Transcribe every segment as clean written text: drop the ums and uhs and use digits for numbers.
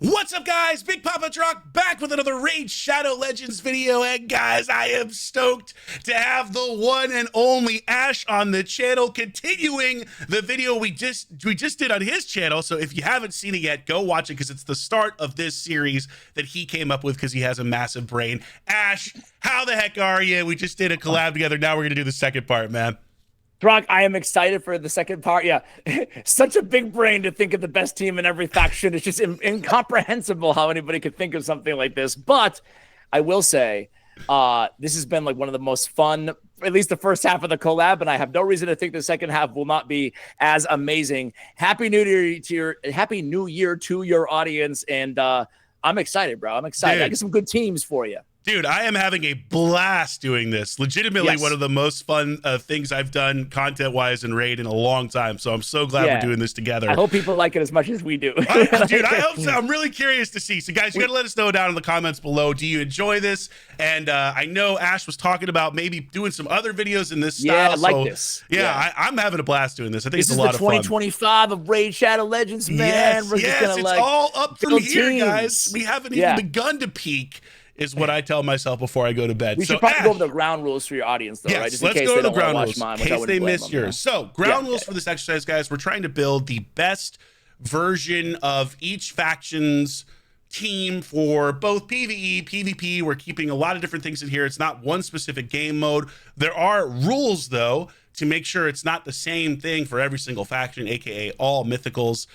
What's up, guys? Big Papa Drock back with another Raid Shadow Legends video. And guys, I am stoked to have the one and only Ash on the channel, continuing the video we just did on his channel. So if you haven't seen it yet, go watch it because it's the start of this series that he came up with because he has a massive brain. Ash, how the heck are you? We just did a collab together. Now we're gonna do the second part, man. Drock, I am excited for the second part. Yeah, such a big brain to think of the best team in every faction. It's just incomprehensible how anybody could think of something like this. But I will say, this has been like one of the most fun, at least the first half of the collab, and I have no reason to think the second half will not be as amazing. Happy New Year to your audience, and I'm excited, bro. I'm excited. Dude. I got some good teams for you. Dude, I am having a blast doing this. Legitimately one of the most fun things I've done content-wise in Raid in a long time. So I'm so glad we're doing this together. I hope people like it as much as we do. Dude, I hope so. I'm really curious to see. So guys, you got to let us know down in the comments below. Do you enjoy this? And I know Ash was talking about maybe doing some other videos in this style. Yeah, I like this. Yeah, I'm having a blast doing this. I think this it's a lot of fun. This is the 2025 of Raid Shadow Legends, man. Yes, we're just gonna, it's like, all up from here, teams. guys. We haven't even begun to peak. Is what I tell myself before I go to bed. We should probably go over the ground rules for your audience, though, right? Just let's go to the ground rules in case they missed yours. So, ground rules for this exercise, guys. We're trying to build the best version of each faction's team for both PvE, PvP. We're keeping a lot of different things in here. It's not one specific game mode. There are rules, though, to make sure it's not the same thing for every single faction, aka all mythicals.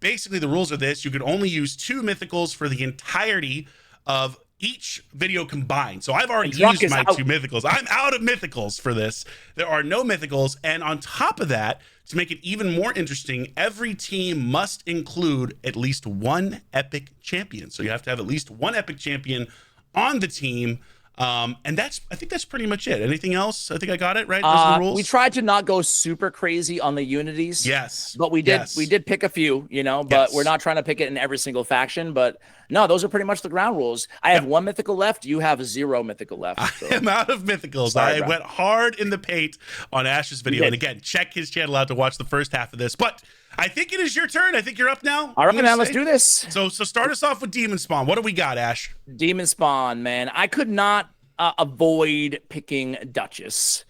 Basically, the rules are this: you can only use 2 mythicals for the entirety of each video combined. So I've already used my 2 mythicals. I'm out of mythicals for this. There are no mythicals. And on top of that, to make it even more interesting, every team must include at least 1 epic champion. So you have to have at least 1 epic champion on the team. And I think that's pretty much it. Anything else? I think I got it right. Those are the rules. We tried to not go super crazy on the unities. Yes. But we did pick a few, you know, but we're not trying to pick it in every single faction. But no, those are pretty much the ground rules. I have 1 mythical left. You have 0 mythical left. So. I am out of mythicals. Sorry, I went hard in the paint on Ash's video. And again, check his channel out to watch the first half of this. But I think it is your turn. I think you're up now. All right, man, let's do this. So start us off with Demonspawn. What do we got, Ash? Demonspawn, man. I could not avoid picking Duchess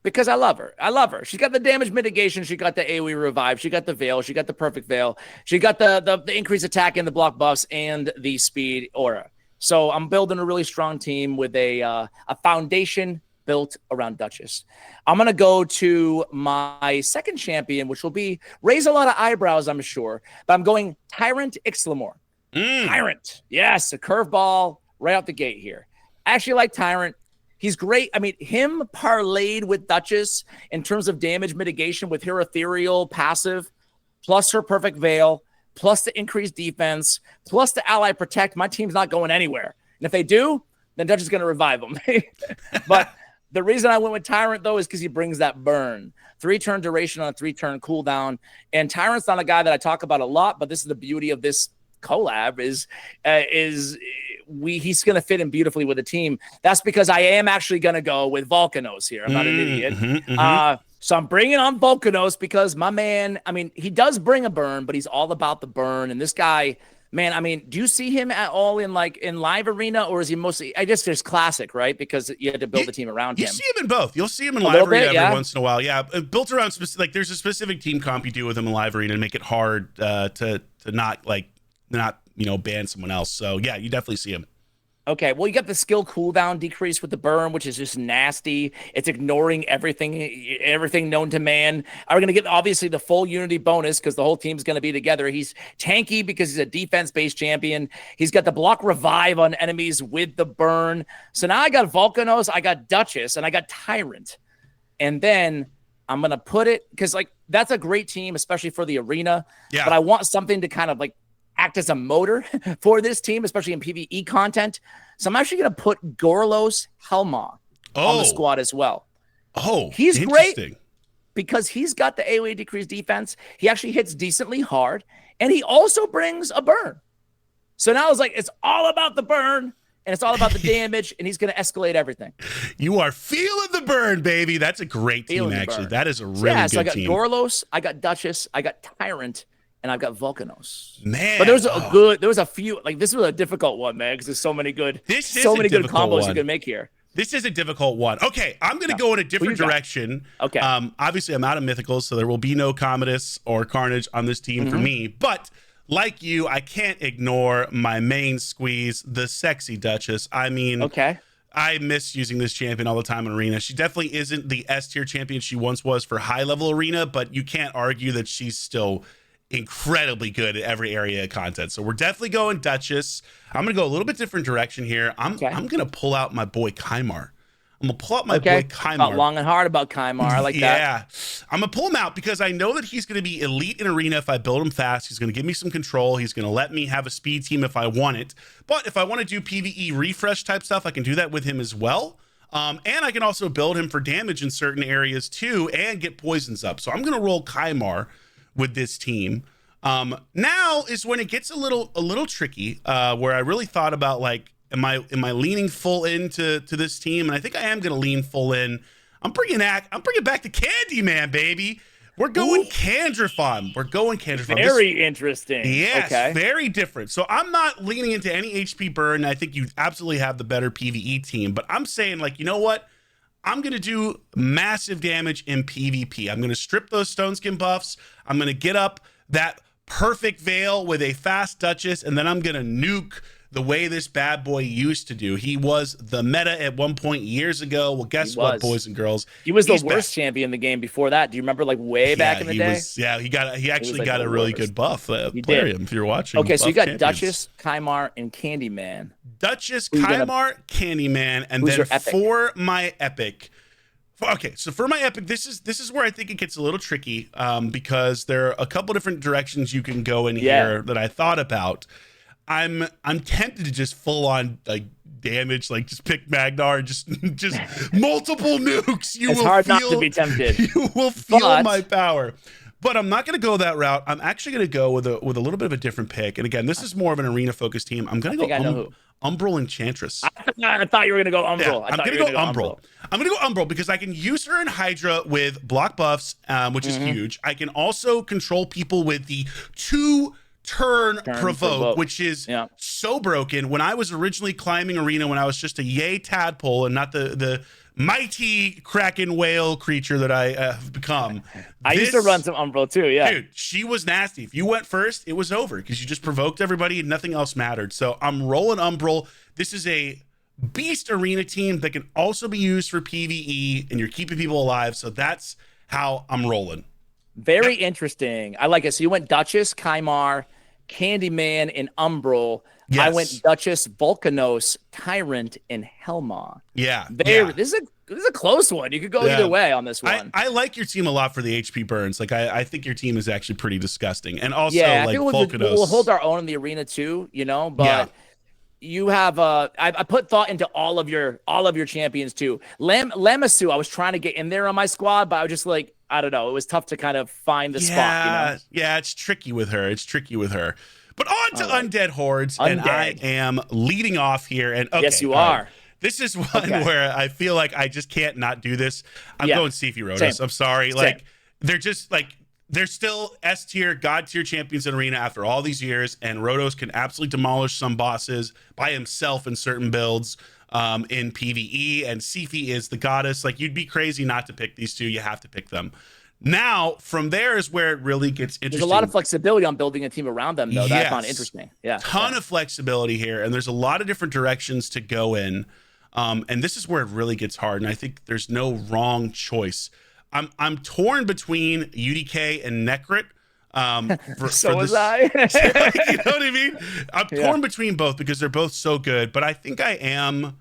because I love her. I love her. She's got the damage mitigation. She got the AoE revive. She got the veil. She got the perfect veil. She got the increased attack and the block buffs and the speed aura. So I'm building a really strong team with a foundation built around Duchess. I'm going to go to my second champion, which will be raise a lot of eyebrows, I'm sure, but I'm going Tyrant Ixlamore. Tyrant. Yes, a curveball right out the gate here. I actually like Tyrant. He's great. I mean, him parlayed with Duchess in terms of damage mitigation with her ethereal passive, plus her perfect veil, plus the increased defense, plus the ally protect. My team's not going anywhere. And if they do, then Duchess is going to revive them. But the reason I went with Tyrant, though, is because he brings that burn. 3-turn duration on a 3-turn cooldown. And Tyrant's not a guy that I talk about a lot, but this is the beauty of this collab he's going to fit in beautifully with the team. That's because I am actually going to go with Volcanos here. I'm not an idiot. So I'm bringing on Volcanos because my man, I mean, he does bring a burn, but he's all about the burn. And this guy, man, I mean, do you see him at all in live arena, or is he mostly, I guess there's classic, right? Because you had to build the team around him. You see him in both. You'll see him in live arena every once in a while. Yeah. Built around specific, there's a specific team comp you do with him in live arena and make it hard to not ban someone else. So yeah, you definitely see him. Okay, well, you got the skill cooldown decrease with the burn, which is just nasty. It's ignoring everything known to man. We're going to get, obviously, the full unity bonus because the whole team's going to be together. He's tanky because he's a defense-based champion. He's got the block revive on enemies with the burn. So now I got Volcanos, I got Duchess, and I got Tyrant. And then I'm going to put it, because that's a great team, especially for the arena. Yeah. But I want something to kind of act as a motor for this team, especially in PvE content. So I'm actually going to put Gorlos Helma on the squad as well. Oh, he's great because he's got the AoE decreased defense. He actually hits decently hard, and he also brings a burn. So now it's all about the burn, and it's all about the damage, and he's going to escalate everything. You are feeling the burn, baby. That's a great team, actually. That is a really good team. So I got Gorlos, I got Duchess, I got Tyrant, and I've got Volcanos. Man, but there was a few, like this was a difficult one, man, because there's so many good combos you can make here. This is a difficult one. Okay, I'm going to go in a different direction. Okay. Obviously, I'm out of mythicals, so there will be no Commodus or Carnage on this team for me. But like you, I can't ignore my main squeeze, the sexy Duchess. I mean, I miss using this champion all the time in Arena. She definitely isn't the S tier champion she once was for high level Arena, but you can't argue that she's still incredibly good at every area of content. So we're definitely going Duchess. I'm gonna go a little bit different direction here. I'm gonna pull out my boy Kymar. I'm gonna pull out my boy Kymar. Thought long and hard about Kymar. I like that. Yeah, I'm gonna pull him out because I know that he's gonna be elite in Arena if I build him fast. He's gonna give me some control. He's gonna let me have a speed team if I want it. But if I want to do PvE refresh type stuff, I can do that with him as well. And I can also build him for damage in certain areas too and get poisons up. So I'm gonna roll Kymar with this team. Now is when it gets a little tricky, where I really thought about, like, am I leaning full into this team? And I think I am going to lean full in. I'm bringing back the Candyman, baby. We're going Candrafon. We're going Candrafon. Very interesting. Yes, very different. So I'm not leaning into any HP burn. I think you absolutely have the better PvE team, but I'm saying, like, you know what? I'm going to do massive damage in PvP. I'm going to strip those Stone Skin buffs. I'm going to get up that perfect Veil with a fast Duchess, and then I'm going to nuke the way this bad boy used to do. He was the meta at one point years ago. Well, guess what, boys and girls? He was the worst champion in the game before that. Do you remember, like, way back in the day? He actually got a really good buff. Plarium, if you're watching. Okay, so you got Duchess, Kymar, and Candyman. Duchess, Kymar, Candyman, and then for my epic. Okay, so for my epic, this is where I think it gets a little tricky, because there are a couple different directions you can go in here that I thought about. I'm tempted to just full on, like, damage, like, just pick Magnar, just multiple nukes. It's hard not to be tempted. You will feel my power. But I'm not going to go that route. I'm actually going to go with a little bit of a different pick. And again, this is more of an arena-focused team. I'm going to go Umbral Enchantress. I thought you were going to go Umbral. Yeah, I'm going to go Umbral. I'm going to go Umbral because I can use her in Hydra with block buffs, which is huge. I can also control people with the turn provoke, which is so broken. When I was originally climbing Arena, when I was just a yay tadpole and not the mighty Kraken whale creature that I have become. I used to run some Umbral too, Dude, she was nasty. If you went first, it was over because you just provoked everybody and nothing else mattered. So I'm rolling Umbral. This is a beast Arena team that can also be used for PvE, and you're keeping people alive. So that's how I'm rolling. Very interesting. I like it. So you went Duchess, Kymar, Candyman, and Umbral. Yes. I went Duchess, Volcanos, Tyrant, and Helma. Yeah. This is a close one. You could go either way on this one. I like your team a lot for the HP burns. Like, I think your team is actually pretty disgusting. And also, like, Volcanos. We'll hold our own in the Arena too, you know, but you have I put thought into all of your champions too. Lamasu, I was trying to get in there on my squad, but I was just like, I don't know. It was tough to kind of find the spot, you know? Yeah, it's tricky with her. But on to Undead Hordes, and I am leading off here. And yes, you are. This is one where I feel like I just can't not do this. I'm going Siphi Rhodos. Same. I'm sorry. Like, they're just like, they're still S tier, God tier champions in Arena after all these years, and Rhodos can absolutely demolish some bosses by himself in certain builds in PvE, and Siphi is the goddess. Like, you'd be crazy not to pick these two. You have to pick them. Now, from there is where it really gets interesting. There's a lot of flexibility on building a team around them, though. That's not interesting. Yeah. Ton of flexibility here, and there's a lot of different directions to go in. And this is where it really gets hard, and I think there's no wrong choice. I'm torn between UDK and Necrit. So was I. You know what I mean? I'm torn between both because they're both so good, but I think I am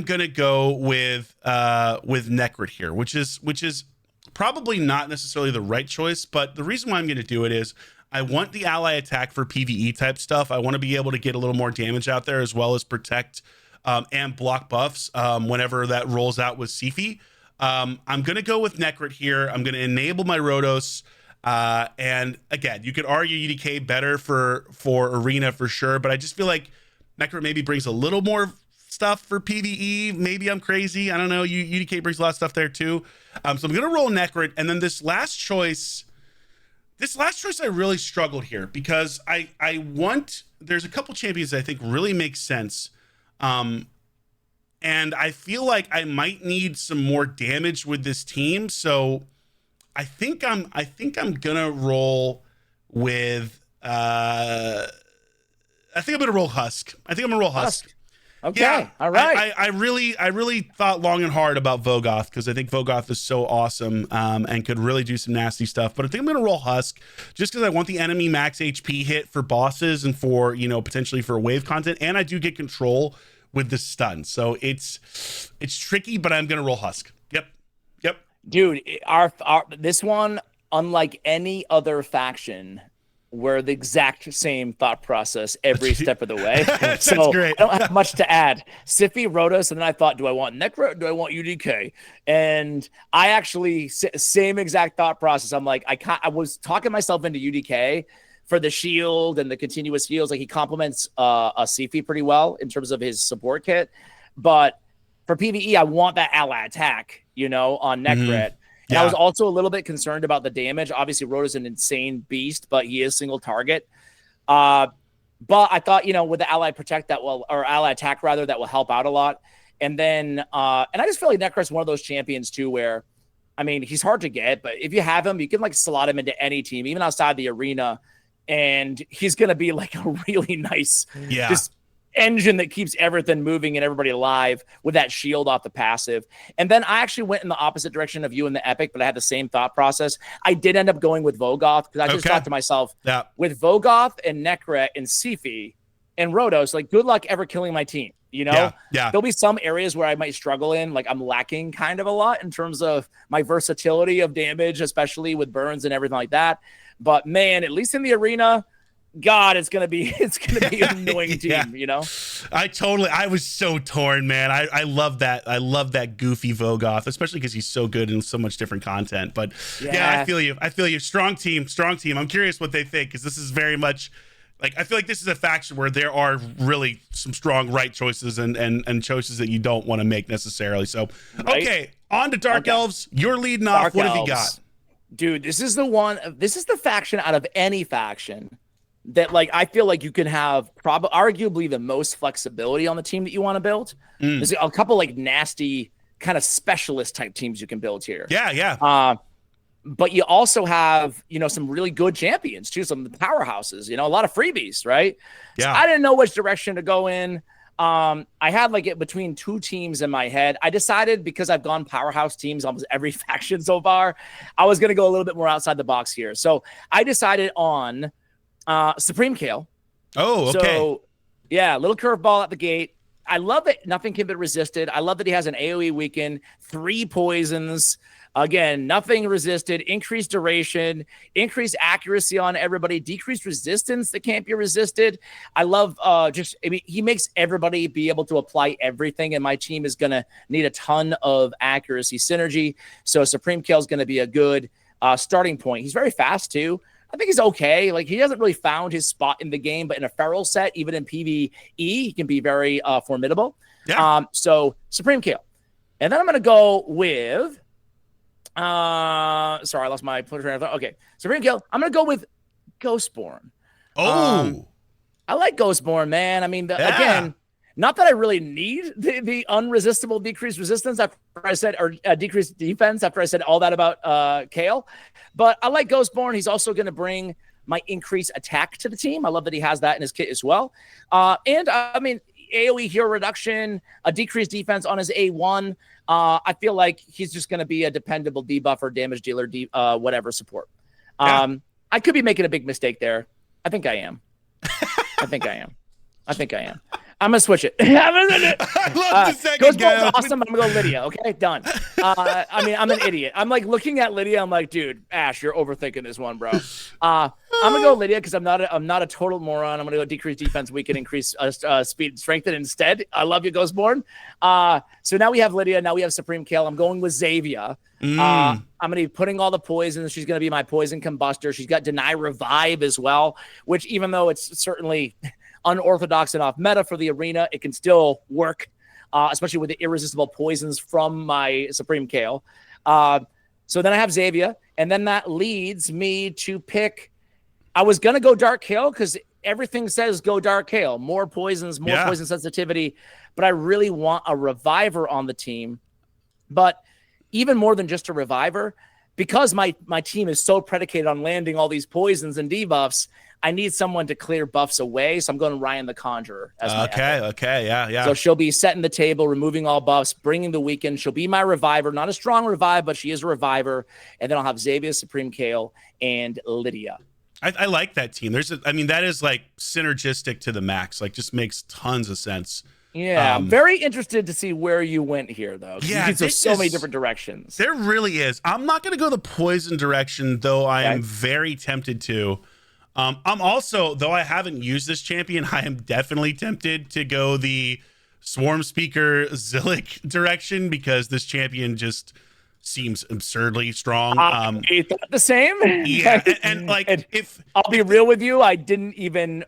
gonna go with Necrit here, which is probably not necessarily the right choice, but the reason why I'm gonna do it is I want the ally attack for PvE type stuff. I want to be able to get a little more damage out there as well as protect and block buffs whenever that rolls out with Siphi. I'm gonna go with Necrit here. I'm gonna enable my Rhodos. And again, you could argue UDK better for Arena for sure, but I just feel like Necrit maybe brings a little more stuff for PvE. Maybe I'm crazy. I don't know. UDK brings a lot of stuff there too. So I'm going to roll Necrit. And then this last choice This last choice, I really struggled here because there's a couple champions that I think really make sense. And I feel like I might need some more damage with this team. So I think I'm gonna roll with I think I'm gonna roll Husk. Okay. All right. I really thought long and hard about Vogoth because I think Vogoth is so awesome and could really do some nasty stuff. But I think I'm going to roll Husk just because I want the enemy max HP hit for bosses and for, potentially for wave content. And I do get control with the stun. So it's tricky, but I'm going to roll Husk. Yep. Dude, our this one, unlike any other faction, we're the exact same thought process every step of the way. That's so great. I don't have much to add. Siphi wrote us, and then I thought, do I want Necro? Do I want UDK? And I actually, same exact thought process. I'm like, I was talking myself into UDK for the shield and the continuous heals. Like, he complements Siphi pretty well in terms of his support kit. But for PvE, I want that ally attack, on Necret. And I was also a little bit concerned about the damage. Obviously, Rhoda's an insane beast, but he is single target. But I thought, with the ally protect or ally attack rather, that will help out a lot. And then, and I just feel like Necrot's one of those champions too, where, he's hard to get, but if you have him, you can slot him into any team, even outside the arena, and he's going to be like a really nice, just engine that keeps everything moving and everybody alive with that shield off the passive. And then I actually went in the opposite direction of you in the epic, but I had the same thought process. I did end up going with Vogoth because I just thought to myself, with Vogoth and Necret and Siphi and Rhodos, good luck ever killing my team. There'll be some areas where I might struggle in, I'm lacking kind of a lot in terms of my versatility of damage, especially with burns and everything like that. But man, at least in the arena, God, it's gonna be an annoying team, I was so torn, man. I love that. I love that goofy Vogoth, especially because he's so good in so much different content. But I feel you. Strong team. I'm curious what they think, because this is very much I feel like this is a faction where there are really some strong right choices and choices that you don't want to make necessarily. So okay, on to Dark Elves. You're leading off. Dark Elves. Have you got? Dude, this is the faction out of any faction that I feel like you can have arguably the most flexibility on the team that you want to build. There's a couple nasty kind of specialist type teams you can build here. Yeah. But you also have, some really good champions too, some of the powerhouses, a lot of freebies, right? Yeah. So I didn't know which direction to go in. I had it between two teams in my head. I decided, because I've gone powerhouse teams almost every faction so far, I was going to go a little bit more outside the box here. So I decided on Supreme Kale. Oh, okay. So yeah, little curveball at the gate. I love that nothing can be resisted. I love that he has an AoE weaken, 3 poisons. Again, nothing resisted, increased duration, increased accuracy on everybody, decreased resistance that can't be resisted. I love he makes everybody be able to apply everything, and my team is going to need a ton of accuracy synergy. So Supreme Kale is going to be a good starting point. He's very fast too. I think he's okay. He hasn't really found his spot in the game, but in a feral set, even in PvE, he can be very formidable. Yeah. So Supreme Kale. And then I'm going to go with, sorry, I lost my train of thought. Okay. Supreme Kale. I'm going to go with Ghostborn. Oh. I like Ghostborn, man. Again, not that I really need the unresistible decreased resistance after I said, or decreased defense after I said all that about Kale. But I like Ghostborn. He's also going to bring my increased attack to the team. I love that he has that in his kit as well. And AoE hero reduction, a decreased defense on his A1. I feel like he's just going to be a dependable debuffer, damage dealer, whatever support. I could be making a big mistake there. I think I am. I'm going to switch it. I love the second guy. Awesome. I'm going to go Lydia. Okay, done. I'm an idiot. I'm looking at Lydia. I'm like, dude, Ash, you're overthinking this one, bro. I'm going to go Lydia because I'm not a total moron. I'm going to go decrease defense, weaken, increase speed and strengthen instead. I love you, Ghostborn. So now we have Lydia. Now we have Supreme Kale. I'm going with Xavia. I'm going to be putting all the poisons. She's going to be my poison combustor. She's got deny revive as well, which even though it's certainly unorthodox and off meta for the arena, it can still work, especially with the irresistible poisons from my Supreme Kale. So then I have Xavier, and then that leads me to pick. I was gonna go Dark Hail because everything says go Dark Hail, more poisons, more poison sensitivity, but I really want a reviver on the team. But even more than just a reviver, because my team is so predicated on landing all these poisons and debuffs, I need someone to clear buffs away. So I'm going Ryan the Conjurer as my epic. Yeah. So she'll be setting the table, removing all buffs, bringing the weaken. She'll be my reviver, not a strong revive, but she is a reviver. And then I'll have Xavier, Supreme Kale, and Lydia. I like that team. That is like synergistic to the max. Like, just makes tons of sense. Yeah, I'm very interested to see where you went here, though. Yeah, there's so many different directions. There really is. I'm not going to go the poison direction, though. I am very tempted to. I'm also, though I haven't used this champion, I am definitely tempted to go the Swarm Speaker Zillick direction because this champion just seems absurdly strong. Is that the same? Yeah, and if I'll be real with you, I didn't even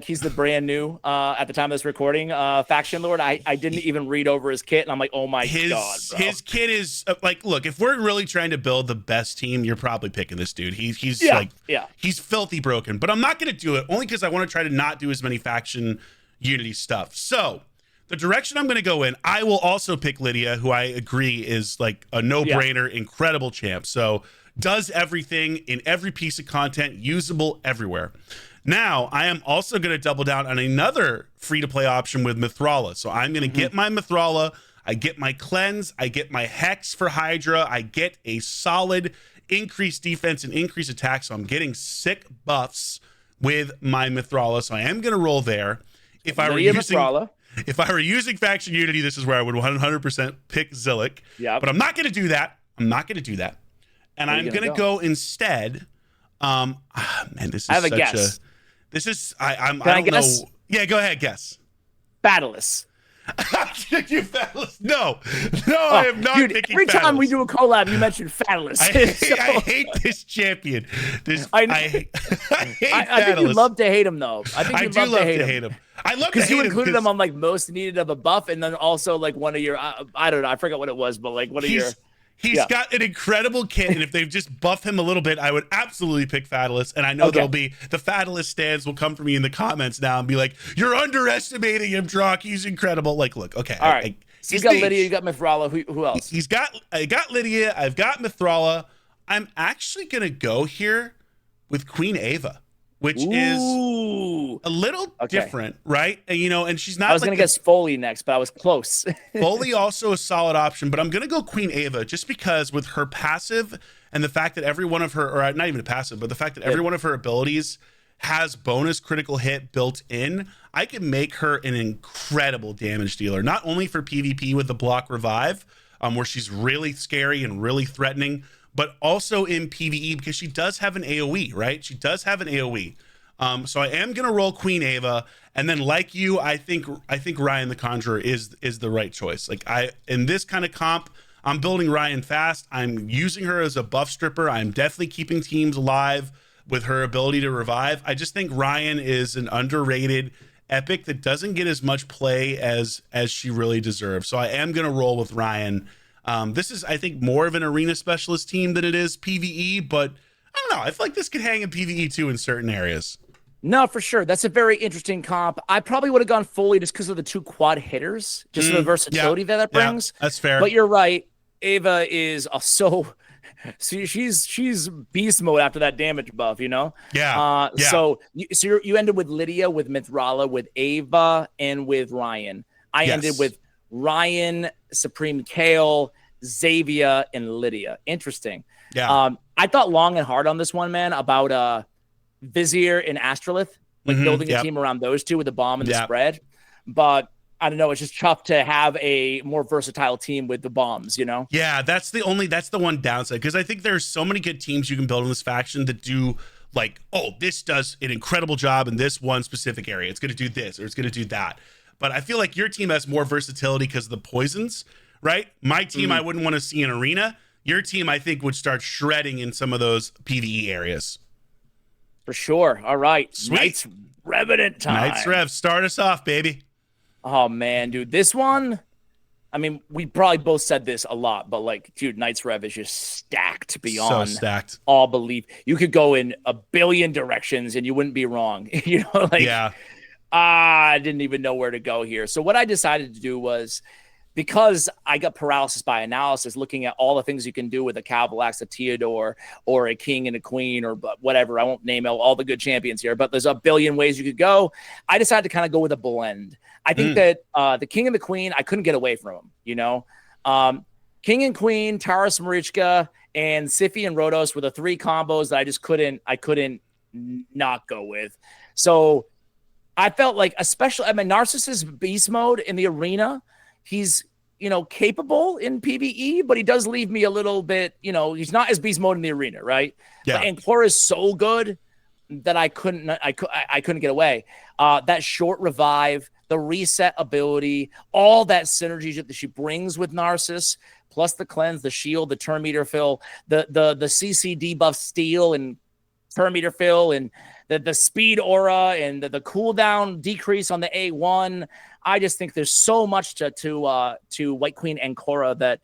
he's the brand new at the time of this recording faction lord. I didn't even read over his kit, and I'm like, oh my god, bro. His kit is look, if we're really trying to build the best team, you're probably picking this dude. He's he's filthy broken, but I'm not going to do it only because I want to try to not do as many faction unity stuff. So the direction I'm going to go in, I will also pick Lydia, who I agree is like a no-brainer, incredible champ. So does everything in every piece of content, usable everywhere. Now, I am also going to double down on another free-to-play option with Mithrala. So I'm going to get my Mithrala, I get my Cleanse, I get my Hex for Hydra, I get a solid increased defense and increased attack. So I'm getting sick buffs with my Mithrala. So I am going to roll there. If I were using faction unity, this is where I would 100% pick Zillick. Yeah. But I'm not going to do that. And I'm going to go instead. Man, this is I have a guess. I don't know. Yeah, go ahead, guess. Battleus. No, I am not picking every Fatalist. Time we do a collab, you mention Fatalist. I hate this champion. I hate Fatalist. I think you love to hate him, though. I do love to hate him. I love to hate him because you included him on like most needed of a buff, and then also like one of your I don't know, I forgot what it was, but like one of your. He's got an incredible kit, and if they just buff him a little bit, I would absolutely pick Fatalist. And I know there'll be the Fatalist stands will come for me in the comments now and be like, "You're underestimating him, Drock. He's incredible." Like, look, okay, all right. So you got Lydia, you got Mithrala. Who else? I got Lydia. I've got Mithrala. I'm actually gonna go here with Queen Ava, which is a little different, right? And she's not. I was gonna guess Foley next, but I was close. Foley also a solid option, but I'm gonna go Queen Ava just because with her passive and the fact that every one of her, or not even a passive, but the fact that every one of her abilities has bonus critical hit built in, I can make her an incredible damage dealer, not only for PvP with the block revive, where she's really scary and really threatening, but also in PvE because she does have an AoE, right? She does have an AoE. So I am gonna roll Queen Ava, and then like you, I think Ryan the Conjurer is the right choice. Like in this kind of comp, I'm building Ryan fast. I'm using her as a buff stripper. I'm definitely keeping teams alive with her ability to revive. I just think Ryan is an underrated epic that doesn't get as much play as she really deserves. So I am gonna roll with Ryan. This is, I think, more of an arena specialist team than it is PvE, but I don't know. I feel like this could hang in PvE too in certain areas. No, for sure. That's a very interesting comp. I probably would have gone Foley just because of the 2 quad hitters, just the versatility that brings. Yeah, that's fair. But you're right. Ava is she's beast mode after that damage buff, Yeah. So you ended with Lydia, with Mithrala, with Ava, and with Ryan. I ended with Ryan, Supreme Kale, Xavier, and Lydia. Interesting. Yeah. I thought long and hard on this one, man, about Vizier and Astrolith, building a team around those two with the bomb and the spread. But I don't know, it's just tough to have a more versatile team with the bombs, Yeah, that's the one downside, because I think there's so many good teams you can build in this faction that do like, oh, this does an incredible job in this one specific area. It's going to do this or it's going to do that. But I feel like your team has more versatility because of the poisons, right? My team, I wouldn't want to see in arena. Your team, I think, would start shredding in some of those PvE areas. For sure. All right. Sweet. Knights Revenant time. Knights Rev, start us off, baby. Oh, man, dude. This one, I mean, we probably both said this a lot, but like, dude, Knight's Rev is just stacked beyond all belief. You could go in a billion directions and you wouldn't be wrong. You know, like, I didn't even know where to go here. So what I decided to do was, because I got paralysis by analysis, looking at all the things you can do with a Cavalax, a Theodore, or a king and a queen, or whatever. I won't name all the good champions here, but there's a billion ways you could go. I decided to kind of go with a blend. I think that the king and the queen, I couldn't get away from them, you know? King and queen, Taurus Marichka, and Siphi and Rhodos were the three combos that I couldn't not go with. So I felt like, especially, I mean, Narcissus beast mode in the arena, he's, you know, capable in PvE, but he does leave me a little bit, you know, he's not as beast mode in the arena, right? Yeah. And Cora is so good that I couldn't get away. That short revive, the reset ability, all that synergy that she brings with Narcissus, plus the cleanse, the shield, the turn meter fill, the CC debuff steal and turn meter fill, and the speed aura and the cooldown decrease on the A1. I just think there's so much to White Queen and Cora that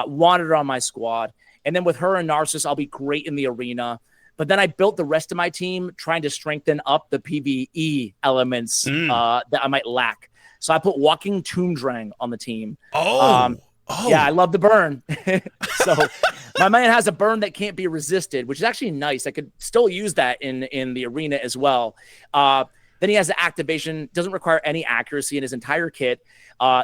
wanted her on my squad. And then with her and Narcissus, I'll be great in the arena. But then I built the rest of my team trying to strengthen up the PvE elements that I might lack. So I put Walking Tombdrang on the team. Yeah, I love the burn. So my man has a burn that can't be resisted, which is actually nice. I could still use that in the arena as well. Then he has the activation, doesn't require any accuracy in his entire kit.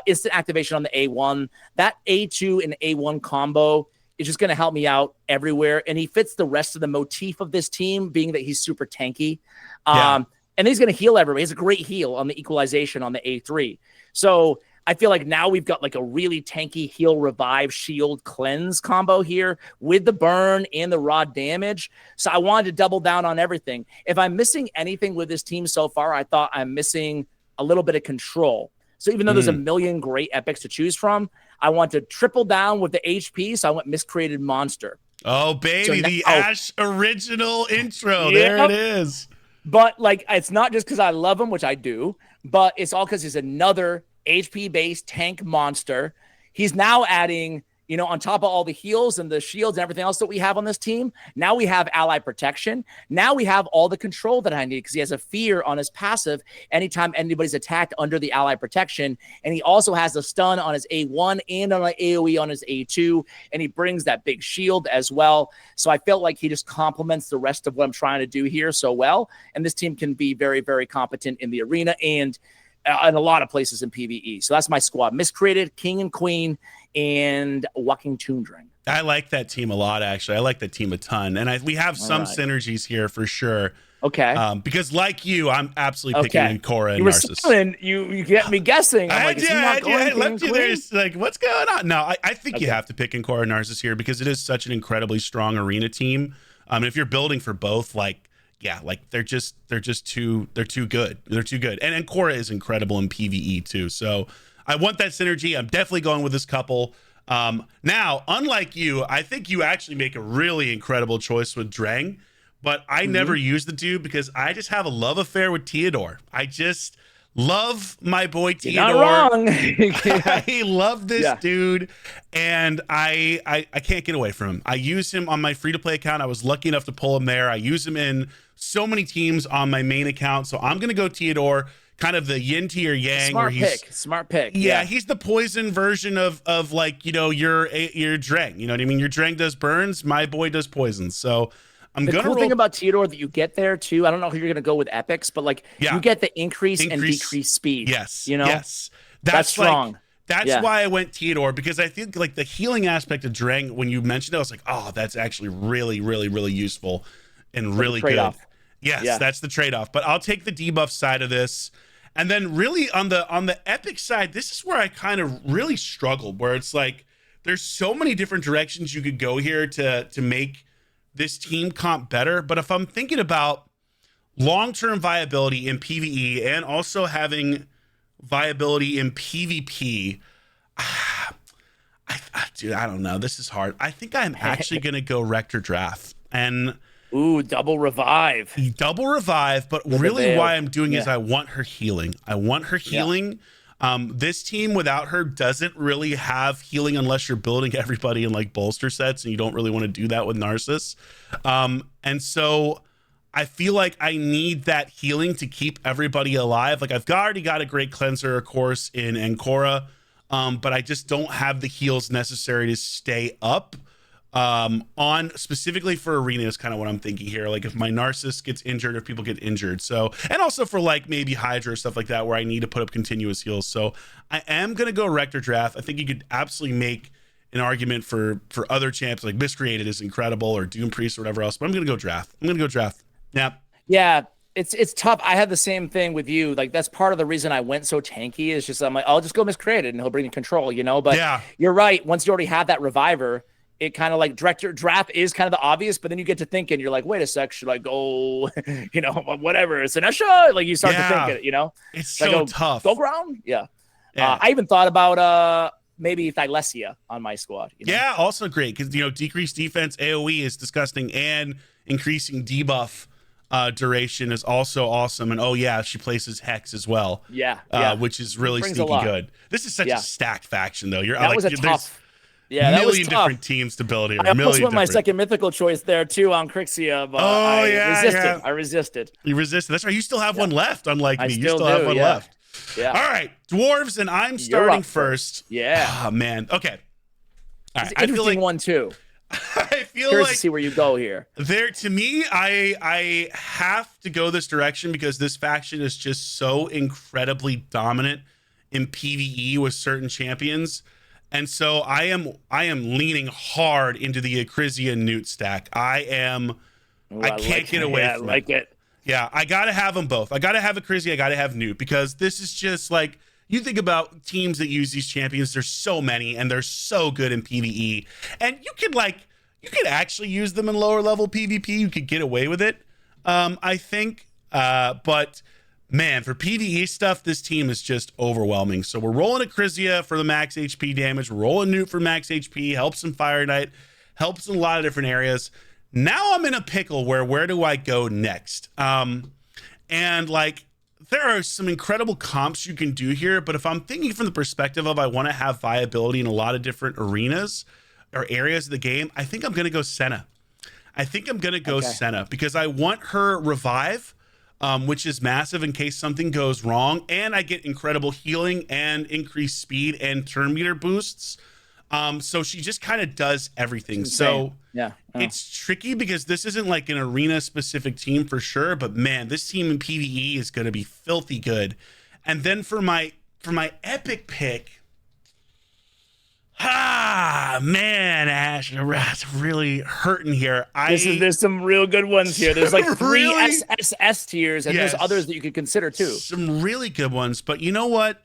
Instant activation on the A1. That A2 and A1 combo is just going to help me out everywhere. And he fits the rest of the motif of this team, being that he's super tanky. And he's going to heal everybody. He has a great heal on the equalization on the A3. So I feel like now we've got like a really tanky heal, revive, shield, cleanse combo here with the burn and the raw damage. So I wanted to double down on everything. If I'm missing anything with this team so far, I thought I'm missing a little bit of control. So even though there's a million great epics to choose from, I want to triple down with the HP. So I went Miscreated Monster. Oh, baby, so the Ash original intro. There it is. But like, it's not just because I love him, which I do, but it's all because he's another HP-based tank monster. He's now adding, you know, on top of all the heals and the shields and everything else that we have on this team, now we have ally protection. Now we have all the control that I need because he has a fear on his passive anytime anybody's attacked under the ally protection. And he also has a stun on his A1 and on an AoE on his A2. And he brings that big shield as well. So I felt like he just complements the rest of what I'm trying to do here so well. And this team can be very, very competent in the arena and in a lot of places in PvE. So that's my squad. Miscreated, King and Queen, and Walking Tombdrang. I like that team a lot, actually. I like that team a ton. And we have some synergies here for sure. Okay. Because like you, I'm absolutely picking Cora and Narcissus. You get me guessing. I'm like, I left you there. Like, what's going on? No, I think you have to pick in Cora and Narcissus here because it is such an incredibly strong arena team. And if you're building for both, like, yeah, like they're just too good. They're too good. And Cora is incredible in PvE too. So I want that synergy. I'm definitely going with this couple. Now, unlike you, I think you actually make a really incredible choice with Drang, but I never use the dude because I just have a love affair with Theodore. I just love my boy Theodore. You're not wrong. I love this dude, and I can't get away from him. I use him on my free-to-play account. I was lucky enough to pull him there. I use him in so many teams on my main account, so I'm gonna go Theodore, kind of the yin to your yang. Smart pick. Yeah, he's the poison version of like, you know, your Drang. You know what I mean? Your Drang does burns, my boy does poisons. So I'm the cool thing about Theodore that you get there too, I don't know if you're going to go with epics, but like you get the increase and decrease speed. Yes. You know? Yes. That's strong. That's why I went Theodore, because I think like the healing aspect of Drang, when you mentioned it, I was like, oh, that's actually really, really, really useful and really good. Yes, that's the trade-off. But I'll take the debuff side of this. And then really on the epic side, this is where I kind of really struggled, where it's like there's so many different directions you could go here to make this team comp better. But if I'm thinking about long-term viability in PvE and also having viability in PvP, dude, I don't know. This is hard. I think I'm actually going to go Rector Draft. And double revive, but really why I'm doing is I want her healing. This team without her doesn't really have healing unless you're building everybody in like bolster sets, and you don't really want to do that with Narcissus. And so I feel like I need that healing to keep everybody alive. Like I've already got a great cleanser, of course, in Ancora, but I just don't have the heals necessary to stay up. On specifically for arena is kind of what I'm thinking here. Like if my Narcissus gets injured, or if people get injured. So, and also for like maybe Hydra or stuff like that, where I need to put up continuous heals. So I am going to go Rector Draft. I think you could absolutely make an argument for other champs, like Miscreated is incredible, or Doom Priest or whatever else, but I'm going to go Draft. Yeah. Yeah. It's tough. I had the same thing with you. Like that's part of the reason I went so tanky is just, I'm like, I'll just go Miscreated and he'll bring control, you know, but yeah, you're right. Once you already have that Reviver, it kind of like Draft is kind of the obvious, but then you get to thinking, you're like, wait a sec, should I go, you know, whatever, Sinesha? Like you start to think it, you know? It's so tough. Go ground? Yeah. I even thought about maybe Thylesia on my squad. You know? Yeah, also great, because, you know, decreased defense AoE is disgusting, and increasing debuff duration is also awesome. And oh yeah, she places Hex as well. Yeah. Which is really sneaky good. This is such a stacked faction, though. You're that like, was a tough. Yeah, that was tough. Different teams to build here. I almost went my second mythical choice there too on Crixia, but I resisted. You resisted. That's right. You still have one left, unlike me. You still have one left. Yeah. All right, Dwarves, and I'm starting first. Yeah. Oh man. Okay. All right. It's an interesting one too. I feel curious like to see where you go here. To me, I have to go this direction because this faction is just so incredibly dominant in PvE with certain champions. And so I am leaning hard into the Acrisia Newt stack. I can't get away from it. Yeah, I got to have them both. I got to have Acrisia, I got to have Newt, because this is just like, you think about teams that use these champions, there's so many, and they're so good in PvE. And you could actually use them in lower level PvP. You could get away with it, I think. But man, for PvE stuff, this team is just overwhelming. So we're rolling Acrisia for the max HP damage. We're rolling Newt for max HP. Helps in Fire Knight. Helps in a lot of different areas. Now I'm in a pickle where do I go next? And like, there are some incredible comps you can do here. But if I'm thinking from the perspective of I want to have viability in a lot of different arenas or areas of the game, I think I'm going to go Senna. Senna because I want her revive, which is massive in case something goes wrong, and I get incredible healing and increased speed and turn meter boosts. So she just kind of does everything. So it's tricky because this isn't like an arena specific team for sure, but man, this team in PvE is going to be filthy good. And then for my epic pick, man, Ash, it's really hurting here. There's some real good ones here. There's like three SSS tiers, and there's others that you could consider too. Some really good ones, but you know what?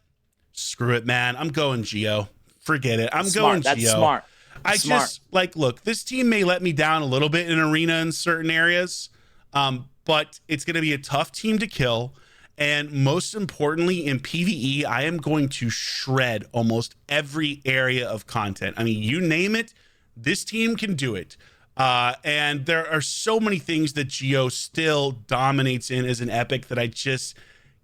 Screw it, man. I'm going Geo. Forget it. I'm going Geo. That's smart. Just like, look, this team may let me down a little bit in arena in certain areas, but it's going to be a tough team to kill. And most importantly, in PvE, I am going to shred almost every area of content. I mean, you name it, this team can do it. And there are so many things that Geo still dominates in as an epic that I just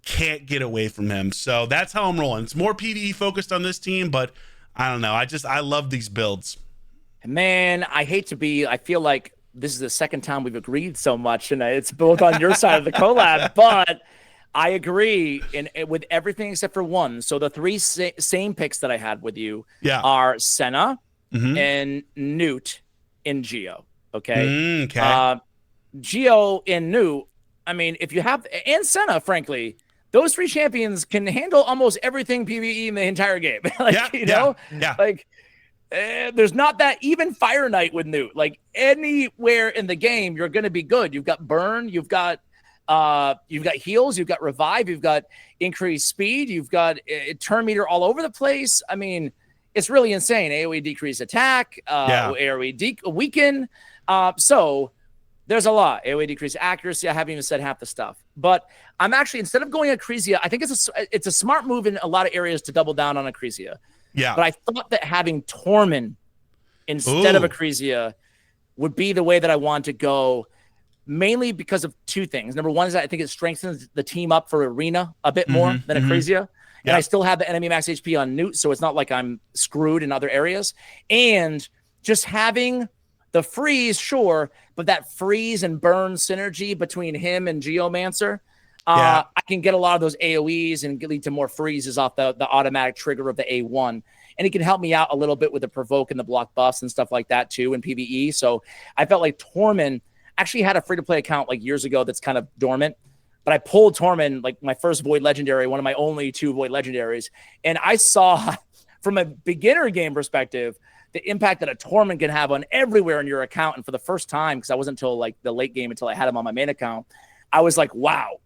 can't get away from him. So that's how I'm rolling. It's more PvE focused on this team, but I don't know. I love these builds. Man, I feel like this is the second time we've agreed so much, and it's both on your side of the collab, but I agree with everything except for one. So the three same picks that I had with you are Senna and Newt in Geo. Okay. Geo and Newt, I mean, if you have, and Senna, frankly, those three champions can handle almost everything PvE in the entire game. There's not that, even Fire Knight with Newt. Like anywhere in the game, you're going to be good. You've got burn, you've got heals, you've got revive, you've got increased speed, you've got turn meter all over the place. I mean, it's really insane. AoE decrease attack, AoE weaken. So there's a lot. AoE decrease accuracy. I haven't even said half the stuff. But I'm actually, instead of going Acrisia, I think it's a smart move in a lot of areas to double down on Acrisia. Yeah. But I thought that having Tormund instead of Acrisia would be the way that I want to go, mainly because of two things. Number one is that I think it strengthens the team up for arena a bit more than Acrisia. And I still have the enemy max HP on Newt, so it's not like I'm screwed in other areas. And just having the freeze, sure, but that freeze and burn synergy between him and Geomancer, I can get a lot of those AoEs and lead to more freezes off the automatic trigger of the A1. And he can help me out a little bit with the provoke and the block buffs and stuff like that too in PvE. So I felt like Tormund actually had a free-to-play account like years ago that's kind of dormant. But I pulled Tormund, like my first Void Legendary, one of my only 2 Void Legendaries. And I saw, from a beginner game perspective, the impact that a Tormund can have on everywhere in your account. And for the first time, because I wasn't until like the late game until I had him on my main account, I was like, wow,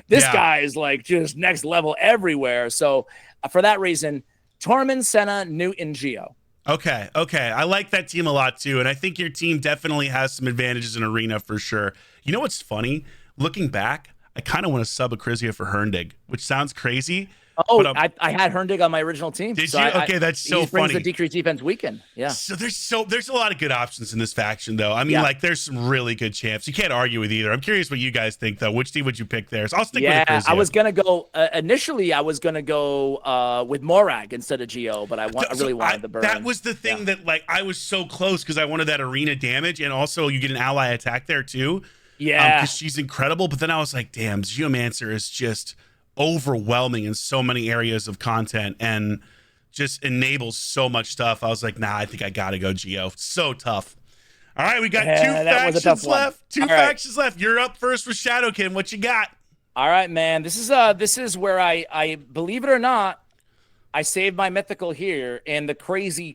this guy is like just next level everywhere. So for that reason, Tormund, Senna, Newt, and Geo. Okay. I like that team a lot too. And I think your team definitely has some advantages in Arena for sure. You know what's funny? Looking back, I kind of want to sub a Akrizia for Herndig, which sounds crazy. Oh, I had Herndig on my original team. Did you? Okay, that's so he brings funny. The decreased defense weekend. Yeah. So there's a lot of good options in this faction, though. I mean, like there's some really good champs. You can't argue with either. I'm curious what you guys think, though. Which team would you pick there? So I'll stick with Akrizia. I was gonna go initially. I was gonna go with Morag instead of Geo, but I really wanted the burn. That was the thing that like I was so close because I wanted that arena damage, and also you get an ally attack there too. Yeah, because she's incredible. But then I was like, damn, Geomancer is just overwhelming in so many areas of content and just enables so much stuff. I was like, nah, I think I gotta go Geo. So tough. All right, we got 2 factions left. 2 factions left. You're up first with Shadowkin. What you got? All right, man. This is where I believe it or not, I saved my mythical here, and the crazy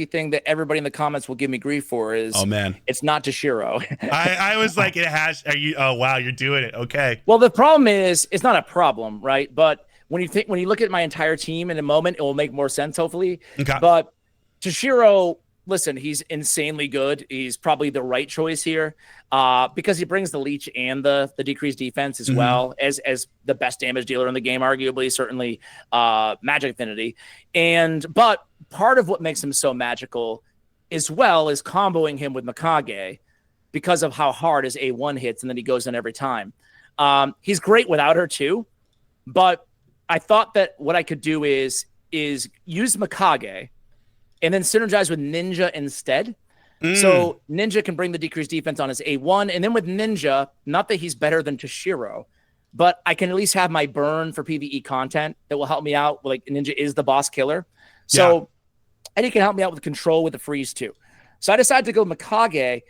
thing that everybody in the comments will give me grief for is, oh man, it's not Toshiro. I was like, it has. Are you? Oh wow, you're doing it. Okay. Well, the problem is, it's not a problem, right? But when you look at my entire team in a moment, it will make more sense, hopefully. Okay. But Toshiro, listen, he's insanely good. He's probably the right choice here because he brings the leech and the decreased defense as well as the best damage dealer in the game, arguably, certainly magic affinity. But part of what makes him so magical as well is comboing him with Mikage because of how hard his A1 hits and then he goes in every time. He's great without her too, but I thought that what I could do is use Mikage and then synergize with Ninja instead. So Ninja can bring the decreased defense on his A1. And then with Ninja, not that he's better than Toshiro, but I can at least have my burn for PvE content that will help me out. Like Ninja is the boss killer. So, and he can help me out with control with the freeze too. So I decided to go Mikage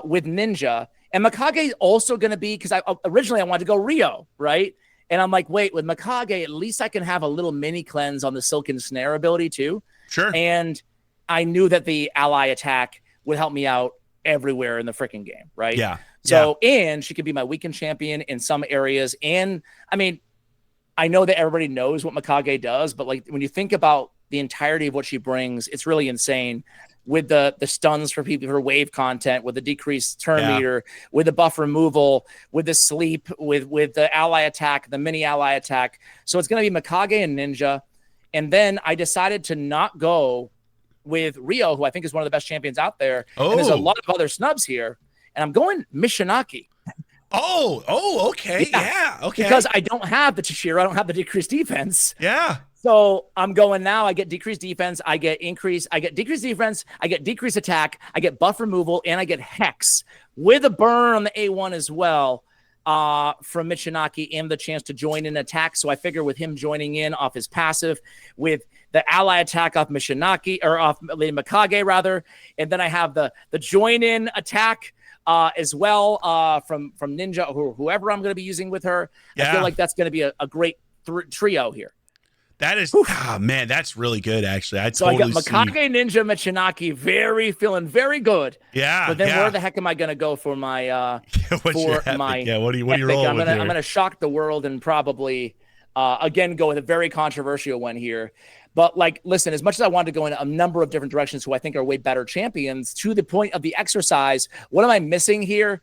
with Ninja. And Mikage is also going to be, because originally I wanted to go Rio, right? And I'm like, wait, with Mikage, at least I can have a little mini cleanse on the Silken Snare ability too. Sure. And I knew that the ally attack would help me out everywhere in the freaking game, right? Yeah. So, and she could be my weekend champion in some areas. And I mean, I know that everybody knows what Mikage does, but like when you think about the entirety of what she brings, it's really insane with the stuns for people for wave content, with the decreased turn meter, with the buff removal, with the sleep, with the ally attack, the mini ally attack. So it's going to be Mikage and Ninja. And then I decided to not go with Rio, who I think is one of the best champions out there. And there's a lot of other snubs here. And I'm going Mishinaki. Okay. Yeah. Okay. Because I don't have the Toshiro. I don't have the decreased defense. Yeah. So I'm going now. I get decreased defense. I get decreased defense. I get decreased attack. I get buff removal. And I get Hex with a burn on the A1 as well from Mishinaki and the chance to join in attack. So I figure with him joining in off his passive, with the ally attack off Mishinaki, or off Lady Mikage rather. And then I have the join in attack as well from Ninja or whoever I'm going to be using with her. I feel like that's going to be a great trio here. That is, man, that's really good, actually. I got Mikage, Ninja, Mishinaki, feeling very good. Yeah. But then where the heck am I going to go for my what are you rolling with here? I'm going to shock the world and probably again go with a very controversial one here. But like, listen, as much as I wanted to go in a number of different directions who I think are way better champions, to the point of the exercise, what am I missing here?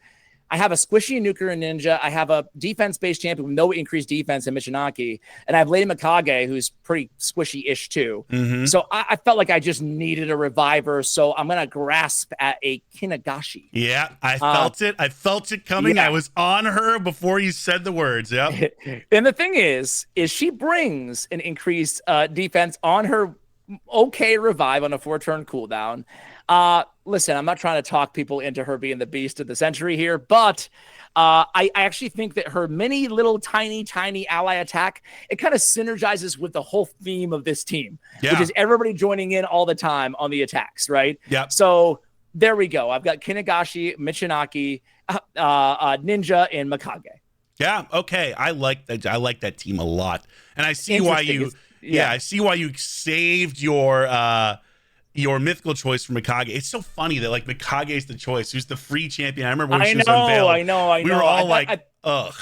I have a squishy nuker and ninja. I have a defense-based champion with no increased defense in Michinaki. And I have Lady Mikage, who's pretty squishy-ish too. So I felt like I just needed a reviver. So I'm going to grasp at a Kinagashi. Yeah, I felt it. I felt it coming. Yeah. I was on her before you said the words. Yep. And the thing is she brings an increased defense on her okay revive on a 4-turn cooldown. Listen, I'm not trying to talk people into her being the beast of the century here, but I actually think that her mini little tiny ally attack, it kind of synergizes with the whole theme of this team, which is everybody joining in all the time on the attacks, right? Yeah. So there we go. I've got Kinagashi, Michinaki, Ninja, and Mikage. Yeah. Okay. I like that. I like that team a lot, and I see why you. I see why you saved your mythical choice for Mikage. It's so funny that like Mikage is the choice. Who's the free champion? I remember when she was unveiled. I know. We were all ugh.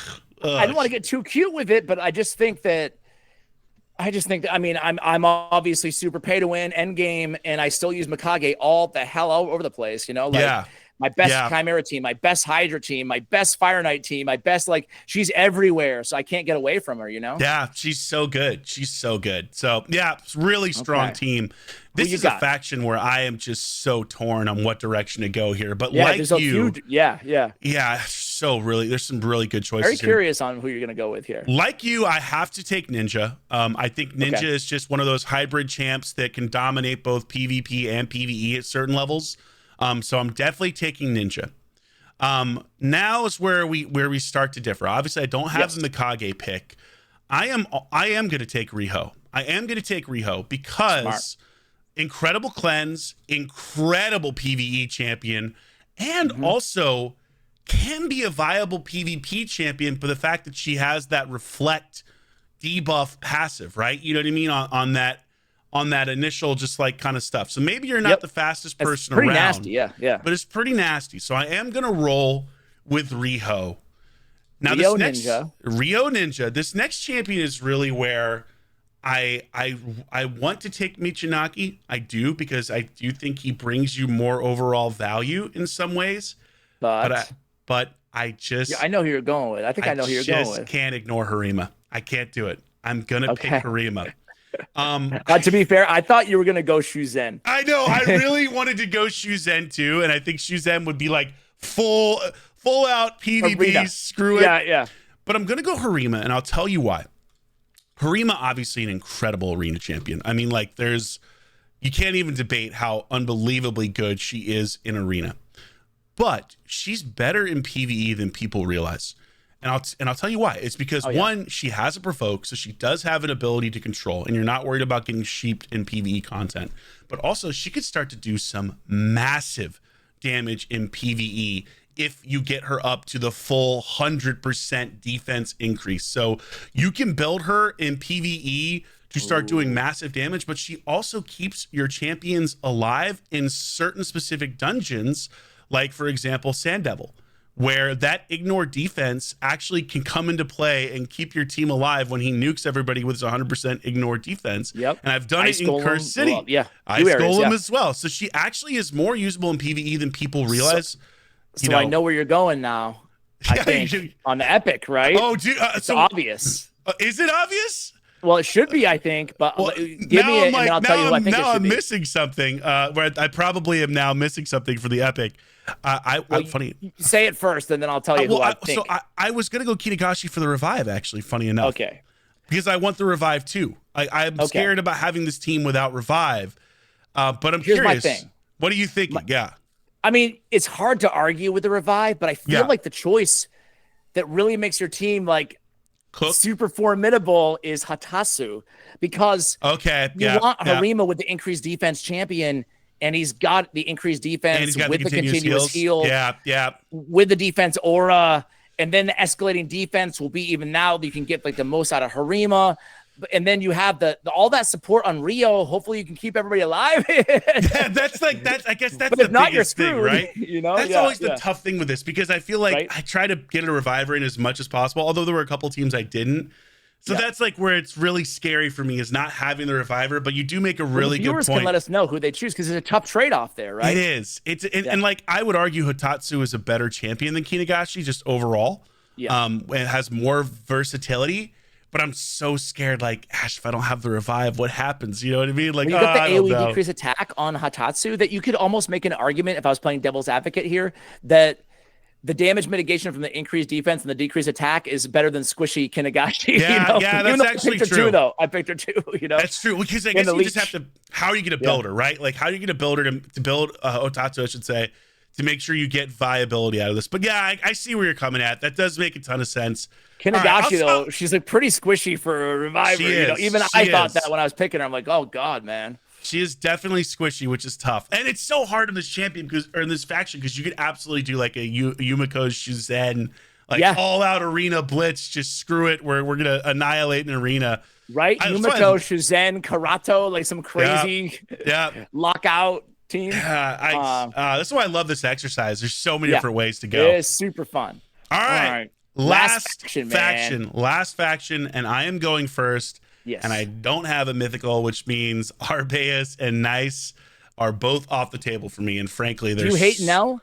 I don't want to get too cute with it, but I just think that. I mean, I'm obviously super pay to win end game, and I still use Mikage all over the place. You know, like my best Chimera team, my best Hydra team, my best Fire Knight team, my best she's everywhere, so I can't get away from her. You know? Yeah, she's so good. She's so good. So yeah, it's really strong team. This is a faction where I am just so torn on what direction to go here. But like you, so really, there's some really good choices. Very curious on who you're going to go with here. Like you, I have to take Ninja. I think Ninja is just one of those hybrid champs that can dominate both PvP and PvE at certain levels. So I'm definitely taking Ninja. Now is where we start to differ. Obviously, I don't have the Mikage pick. I am going to take Riho. I am going to take Riho because incredible cleanse, incredible PvE champion, and also can be a viable PvP champion for the fact that she has that reflect debuff passive, right? You know what I mean? On that initial just like kind of stuff. So maybe you're not the fastest person around. Nasty, yeah. But it's pretty nasty. So I am gonna roll with Riho. Now Rio Ninja. This next champion is really where I want to take Michinaki. I do, because I do think he brings you more overall value in some ways. But I just I know who you're going with. I know who you're going with. I just can't ignore Harima. I can't do it. I'm gonna pick Harima. To be fair, I thought you were gonna go Shuzen. I know. I really wanted to go Shuzen too, and I think Shuzen would be like full out PvP. Arena. Screw it. Yeah. But I'm gonna go Harima, and I'll tell you why. Harima, obviously an incredible arena champion. I mean, like you can't even debate how unbelievably good she is in arena. But she's better in PvE than people realize. And I'll tell you why. It's because one, she has a provoke, so she does have an ability to control, and you're not worried about getting sheeped in PvE content. But also, she could start to do some massive damage in PvE if you get her up to the full 100% defense increase. So you can build her in PvE to start doing massive damage, but she also keeps your champions alive in certain specific dungeons, like, for example, Sand Devil, where that ignore defense actually can come into play and keep your team alive when he nukes everybody with his 100% ignore defense. Yep. And I've done it in Curse City. I stole him as well. So she actually is more usable in PvE than people realize. So I know where you're going now. I think on the Epic, right? Oh, dude, it's obvious. Is it obvious? Well, it should be, I think, but give me it, and then I'll tell you who I think it should be. Now I'm missing something. Where I probably am now missing something for the Epic. Funny. Say it first, and then I'll tell you who I think. So I was going to go Kinagashi for the revive, actually, funny enough. Okay. Because I want the revive, too. I'm scared about having this team without revive. But I'm curious. My thing. What are you thinking? I mean, it's hard to argue with the revive, but I feel like the choice that really makes your team, like, super formidable is Hatasu, because you want Harima with the increased defense champion, and he's got the increased defense with the continuous heal. With the defense aura, and then the escalating defense will be even now you can get like the most out of Harima. And then you have all that support on Rio. Hopefully you can keep everybody alive. I guess that's but the biggest thing, right? You know, that's always the tough thing with this, because I feel like I try to get a reviver in as much as possible. Although there were a couple teams I didn't, So that's like where it's really scary for me, is not having the reviver. But you do make a really good point. Viewers can let us know who they choose, because it's a tough trade-off there, right? It is. And like, I would argue Hotatsu is a better champion than Kinagashi just overall. Yeah. It has more versatility. But I'm so scared, like, Ash, if I don't have the revive, what happens? You know what I mean? Like, you got the AoE decrease attack on Hotatsu, that you could almost make an argument, if I was playing devil's advocate here, that the damage mitigation from the increased defense and the decreased attack is better than squishy Kinagashi. Yeah, yeah, that's actually true. I picked her too. That's true, because I guess you just have to. How are you going to build her, right? Like, how are you going to build her to build Hotatsu, I should say, to make sure you get viability out of this? But yeah, I see where you're coming at. That does make a ton of sense. Kinagashi, though, she's like pretty squishy for a reviver. Even I thought that when I was picking her. I'm like, oh god, man. She is definitely squishy, which is tough. And it's so hard in this champion or in this faction, because you could absolutely do like a Yumiko Shuzen, like all out arena blitz, just screw it. We're going to annihilate an arena. Right? Yumiko, Shuzen, Karato, like some crazy lockout team. That's why I love this exercise. There's so many different ways to go. It is super fun. All right. Last faction, and I am going first. Yes. And I don't have a mythical, which means Arbaeus and Nice are both off the table for me. And frankly, do you hate Nell?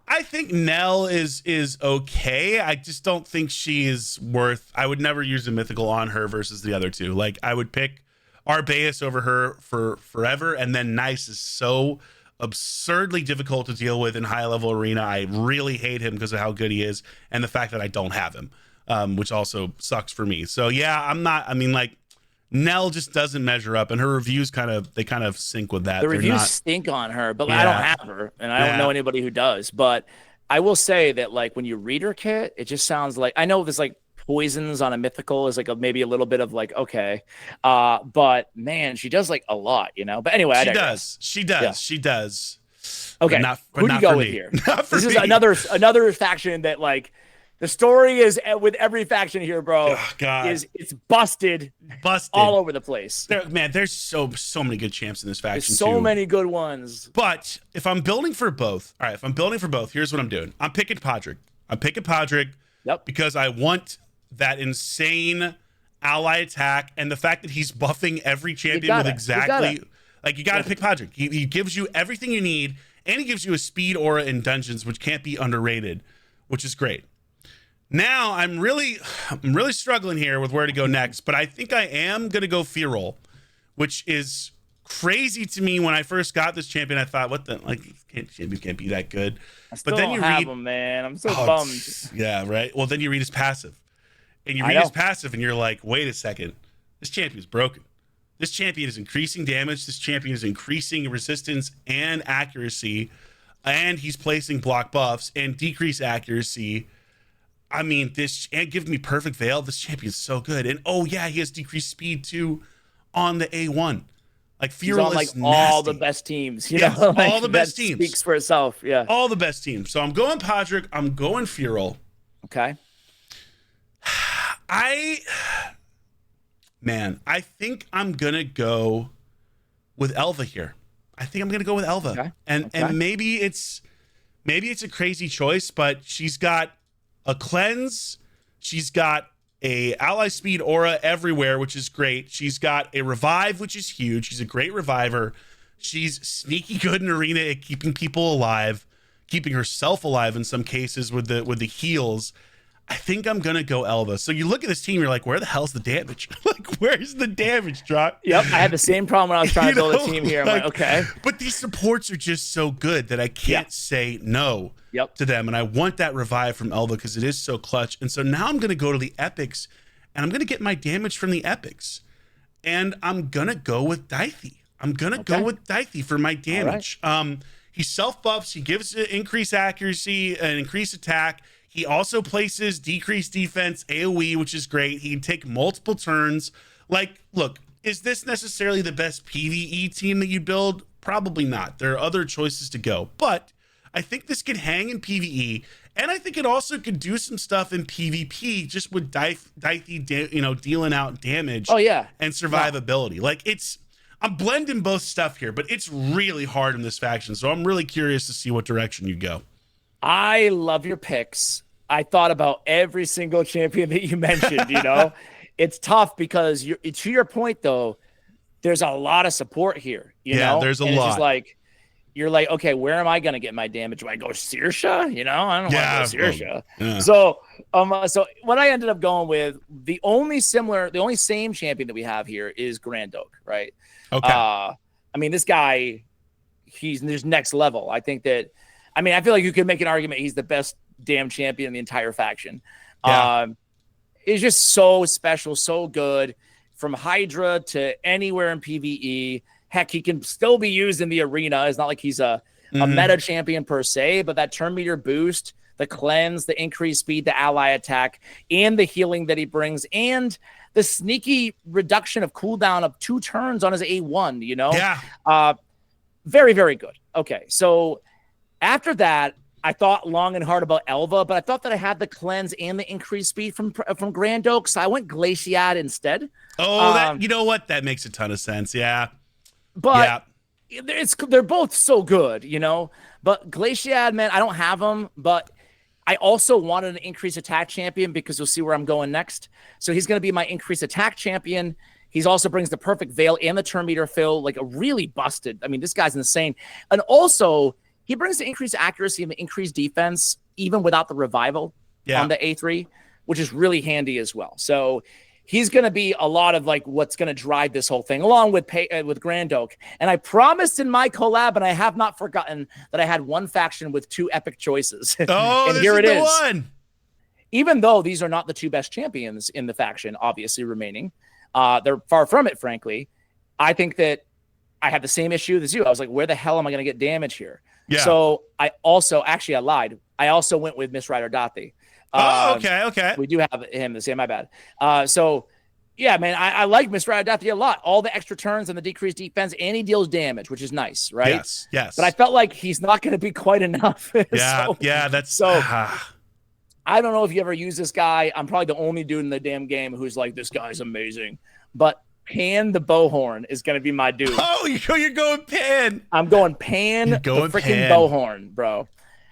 I think Nell is okay. I just don't think she is worth. I would never use a mythical on her versus the other two. Like, I would pick Arbaeus over her for forever, and then Nice is so absurdly difficult to deal with in high level arena. I really hate him because of how good he is, and the fact that I don't have him. Which also sucks for me. So yeah, I mean, like, Nell just doesn't measure up, and her reviews kind of sync with that. The reviews stink on her, but I don't have her, and I don't know anybody who does. But I will say that, like, when you read her kit, it just sounds like, I know there's like poisons on a mythical is like maybe a little bit of like, okay. But man, she does like a lot, But anyway, she does. Okay. Who do you go with here? This is another faction that, like, the story is with every faction here, bro. Oh, God. It's busted all over the place. There's so many good champs in this faction. There's so many good ones. But if I'm building for both, here's what I'm doing. I'm picking Podrick. Because I want that insane ally attack, and the fact that he's buffing every champion with exactly like, you got to pick Podrick. He gives you everything you need, and he gives you a speed aura in dungeons, which can't be underrated, which is great. Now I'm really struggling here with where to go next, but I think I am gonna go Fearol, which is crazy to me. When I first got this champion, I thought, what the, like, champion can't be that good. But then you read him, man. I'm so bummed. Yeah, right. Well, then you read his passive, and you're like, wait a second, this champion's broken. This champion is increasing damage. This champion is increasing resistance and accuracy, and he's placing block buffs and decrease accuracy. I mean, and give me perfect veil. This champion's so good. And he has decreased speed too on the A1. Like, Fearol is nasty. All the best teams. All the best teams. Speaks for itself. Yeah. All the best teams. So I'm going Podrick. I'm going Fearol. Okay. I think I'm gonna go with Elva here. Okay. And maybe it's a crazy choice, but she's got a cleanse, she's got a ally speed aura everywhere, which is great. She's got a revive, which is huge. She's a great reviver. She's sneaky good in arena at keeping people alive, keeping herself alive in some cases with the heals. I think I'm gonna go Elva. So you look at this team, you're like, where the hell's the damage? Like, where's the damage, Drock? Yep, I had the same problem when I was trying to build a team here. I'm like, okay. But these supports are just so good that I can't say no to them. And I want that revive from Elva because it is so clutch. And so now I'm gonna go to the epics, and I'm gonna get my damage from the epics. And I'm gonna go with Daithi. Go with Daithi for my damage. Right. He self-buffs, he gives increased accuracy and increased attack. He also places decreased defense, AoE, which is great. He can take multiple turns. Like, look, is this necessarily the best PvE team that you build? Probably not. There are other choices to go. But I think this can hang in PvE, and I think it also could do some stuff in PvP, just with Daithi, dealing out damage. And survivability. Like, I'm blending both stuff here, but it's really hard in this faction. So I'm really curious to see what direction you go. I love your picks. I thought about every single champion that you mentioned, it's tough because to your point though, there's a lot of support here. You know, there's a and lot. It's just like you're like, okay, where am I gonna get my damage? Do I go Saoirse? You know, I don't want to go Saoirse. So what I ended up going with, the only same champion that we have here is Grandok, right? Okay. I mean, this guy, there's next level. I think that, I mean, I feel like you could make an argument he's the best damn champion in the entire faction. Yeah. He's just so special, so good, from Hydra to anywhere in PvE. Heck, he can still be used in the arena. It's not like he's a meta champion per se, but that turn meter boost, the cleanse, the increased speed, the ally attack, and the healing that he brings, and the sneaky reduction of cooldown of 2 turns on his A1, you know? Yeah. Very, very good. Okay, so after that, I thought long and hard about Elva, but I thought that I had the cleanse and the increased speed from Grandok, so I went Glaciad instead. Oh, you know what? That makes a ton of sense. Yeah. But they're both so good, you know? But Glaciad, man, I don't have him, but I also wanted an increased attack champion because you'll see where I'm going next. So he's going to be my increased attack champion. He also brings the perfect veil and the turn meter fill, like a really busted. I mean, this guy's insane. And also, he brings the increased accuracy and the increased defense, even without the revival on the A3, which is really handy as well. So he's going to be a lot of like what's going to drive this whole thing, along with Grandok. And I promised in my collab, and I have not forgotten, that I had one faction with 2 epic choices. Oh, and here it is. One. Even though these are not the 2 best champions in the faction, obviously remaining, they're far from it, frankly. I think that I had the same issue as you. I was like, where the hell am I going to get damage here? Yeah. So I lied. I also went with Miss Rider Dathi. Okay. We do have him the same. My bad. So yeah, man, I like Miss Rider Dathi a lot. All the extra turns and the decreased defense, and he deals damage, which is nice, right? Yes. But I felt like he's not going to be quite enough. That's so. I don't know if you ever use this guy. I'm probably the only dude in the damn game who's like, this guy's amazing. But Pan the Bowhorn is going to be my dude. Oh, you're going Pan. I'm going Pan, the freaking Bowhorn, bro.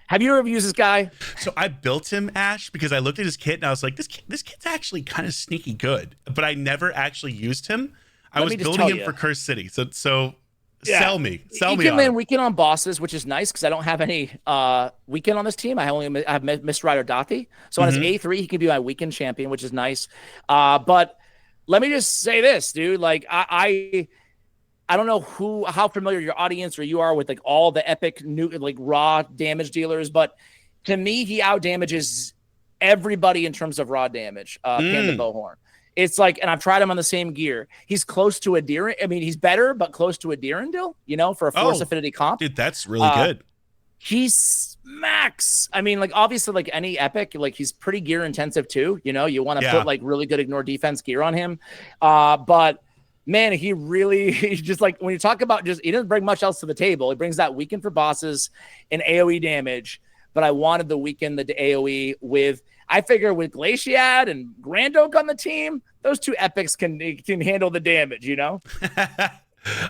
Have you ever used this guy? So I built him, Ash, because I looked at his kit and I was like, this kid's actually kind of sneaky good. But I never actually used him. I was building him for Cursed City. So sell me. You can land weekend on bosses, which is nice because I don't have any weekend on this team. I have Miss Rider Dathi. So on his A3, he can be my weekend champion, which is nice. But let me just say this, dude. Like I don't know how familiar your audience or you are with like all the epic new like raw damage dealers, but to me, he out damages everybody in terms of raw damage. Pan the Bowhorn. It's like, and I've tried him on the same gear. He's close to a Deer. I mean, he's better, but close to a Deerendil, you know, for a force affinity comp. Dude, that's really good. He's max. I mean, like obviously, like any epic, like he's pretty gear intensive too. You know, you want to put like really good ignore defense gear on him. But man, he's just like, when you talk about he doesn't bring much else to the table. He brings that weekend for bosses and AoE damage. But I wanted the weekend, the AoE with, I figure with Glaciad and Grandok on the team, those 2 epics can handle the damage, you know?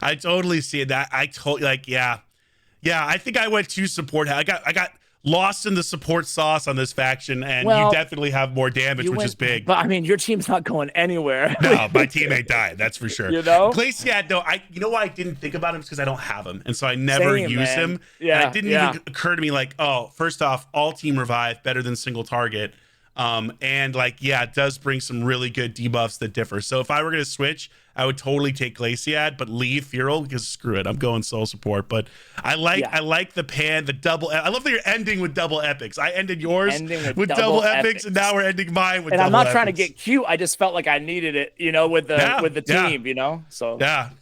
I totally see that. I totally I think I went too support. I got lost in the support sauce on this faction, and you definitely have more damage, which is big. But I mean, your team's not going anywhere. No, my team ain't dying. That's for sure. You know, Glaciad, though, you know why I didn't think about him? Because I don't have him, and so I never use him. Yeah, and it didn't even occur to me like, oh, first off, all team revive better than single target. And like, it does bring some really good debuffs that differ. So if I were going to switch, I would totally take Glaciad, but leave Feral because screw it. I'm going soul support, but I like the Pan, the double. I love that you're ending with double epics. I ended yours with double epics, and now we're ending mine with double epics. And I'm not trying to get cute. I just felt like I needed it, you know, with the team, you know? So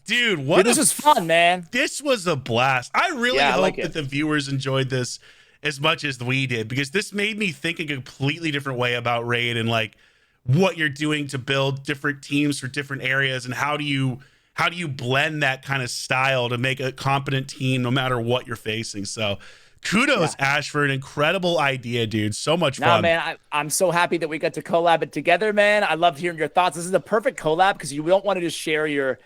dude, this is fun, man. This was a blast. I really hope that the viewers enjoyed this as much as we did, because this made me think a completely different way about Raid and like what you're doing to build different teams for different areas, and how do you blend that kind of style to make a competent team no matter what you're facing. So kudos, Ash, for an incredible idea, dude. So much fun. Man, I'm so happy that we got to collab it together, man. I loved hearing your thoughts. This is a perfect collab because you don't want to just share your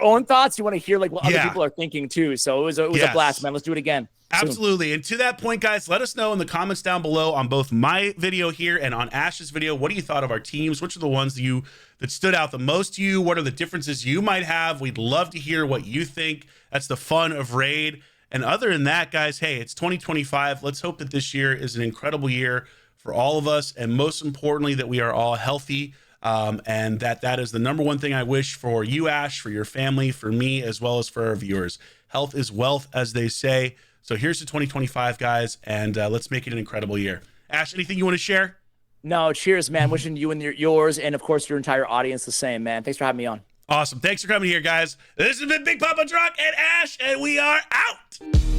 own thoughts. You want to hear like what other people are thinking too. So it was a blast, man. Let's do it again. Absolutely. And to that point, guys, let us know in the comments down below on both my video here and on Ash's video. What do you thought of our teams? Which are the ones that stood out the most to you? What are the differences you might have? We'd love to hear what you think. That's the fun of Raid. And other than that, guys, hey, it's 2025. Let's hope that this year is an incredible year for all of us. And most importantly, that we are all healthy. And that is the number one thing I wish for you, Ash, for your family, for me, as well as for our viewers. Health is wealth, as they say. So here's to 2025, guys, and let's make it an incredible year. Ash, anything you want to share? No, cheers, man. Wishing you and yours and, of course, your entire audience the same, man. Thanks for having me on. Awesome. Thanks for coming here, guys. This has been Big Papa Drock and Ash, and we are out.